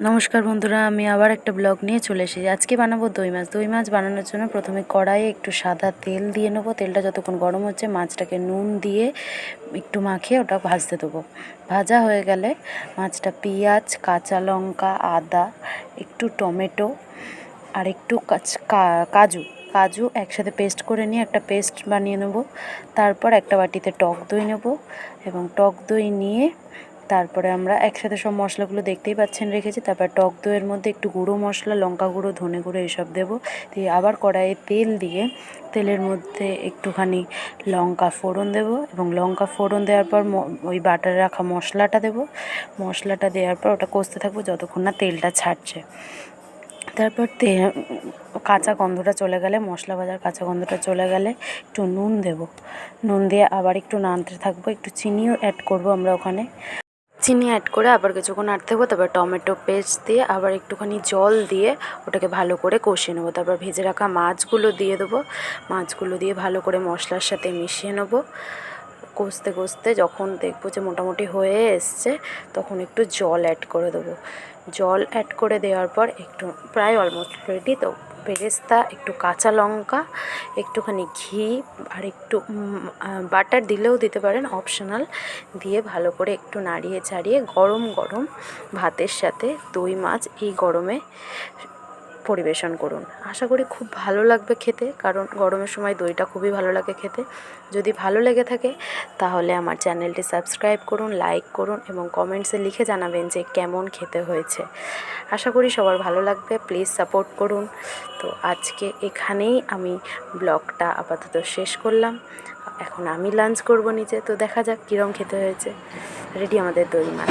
নমস্কার বন্ধুরা, আমি আবার একটা ব্লগ নিয়ে চলে এসেছি। আজকে বানাবো দই মাছ। দই মাছ বানানোর জন্য প্রথমে কড়াইয়ে একটু সাদা তেল দিয়ে নেবো। তেলটা যতক্ষণ গরম হচ্ছে মাছটাকে নুন দিয়ে একটু মাখিয়ে ওটা ভাজতে দেবো। ভাজা হয়ে গেলে মাছটা পেঁয়াজ, কাঁচা লঙ্কা, আদা, একটু টমেটো আর একটু কাজু একসাথে পেস্ট করে নিয়ে একটা পেস্ট বানিয়ে নেব। তারপর একটা বাটিতে টক দই নেব এবং টক দই নিয়ে তারপরে আমরা একসাথে সব মশলাগুলো দেখতেই পাচ্ছেন রেখেছি। তারপর টক দইয়ের মধ্যে একটু গুঁড়ো মশলা, লঙ্কা গুঁড়ো, ধনে গুঁড়ো এইসব দেবো। দিয়ে আবার কড়াইয়ে তেল দিয়ে তেলের মধ্যে একটুখানি লঙ্কা ফোড়ন দেবো এবং লঙ্কা ফোড়ন দেওয়ার পর ওই বাটারে রাখা মশলাটা দেবো। মশলাটা দেওয়ার পর ওটা কষতে থাকবো যতক্ষণ না তেলটা ছাড়ছে। তারপর কাঁচা গন্ধটা চলে গেলে, মশলা ভাজার কাঁচা গন্ধটা চলে গেলে একটু নুন দেবো। নুন দিয়ে আবার একটু নাড়তে থাকবো। একটু চিনিও অ্যাড করবো আমরা ওখানে। চিনি অ্যাড করে আবার কিছুক্ষণ নাড়তে থাকবো। তারপর টমেটো পেস্ট দিয়ে আবার একটুখানি জল দিয়ে ওটাকে ভালো করে কষিয়ে নেবো। তারপর ভেজে রাখা মাছগুলো দিয়ে দেবো। মাছগুলো দিয়ে ভালো করে মশলার সাথে মিশিয়ে নেবো। কষতে কষতে যখন দেখবো যে মোটামুটি হয়ে এসছে তখন একটু জল অ্যাড করে দেবো। জল অ্যাড করে দেওয়ার পর একটু প্রায় অলমোস্ট রেডি। তো বেরেস্তা, একটু কাঁচা লঙ্কা, একটুখানি ঘি আর একটু বাটার দিলেও দিতে পারেন, অপশনাল, দিয়ে ভালো করে একটু নাড়িয়ে চাড়িয়ে গরম গরম ভাতের সাথে দই মাছ এই গরমে পরিবেশন করুন। আশা করি খুব ভালো লাগবে খেতে, কারণ গরমের সময় দইটা খুবই ভালো লাগে খেতে। যদি ভালো লেগে থাকে তাহলে আমার চ্যানেলটি সাবস্ক্রাইব করুন, লাইক করুন এবং কমেন্টসে লিখে জানাবেন যে কেমন খেতে হয়েছে। আশা করি সবার ভালো লাগবে। প্লিজ সাপোর্ট করুন। তো আজকে এখানেই আমি ব্লগটা আপাতত শেষ করলাম। এখন আমি লাঞ্চ করব নিচে। তো দেখা যাক কীরকম খেতে হয়েছে। রেডি আমাদের দই মাছ।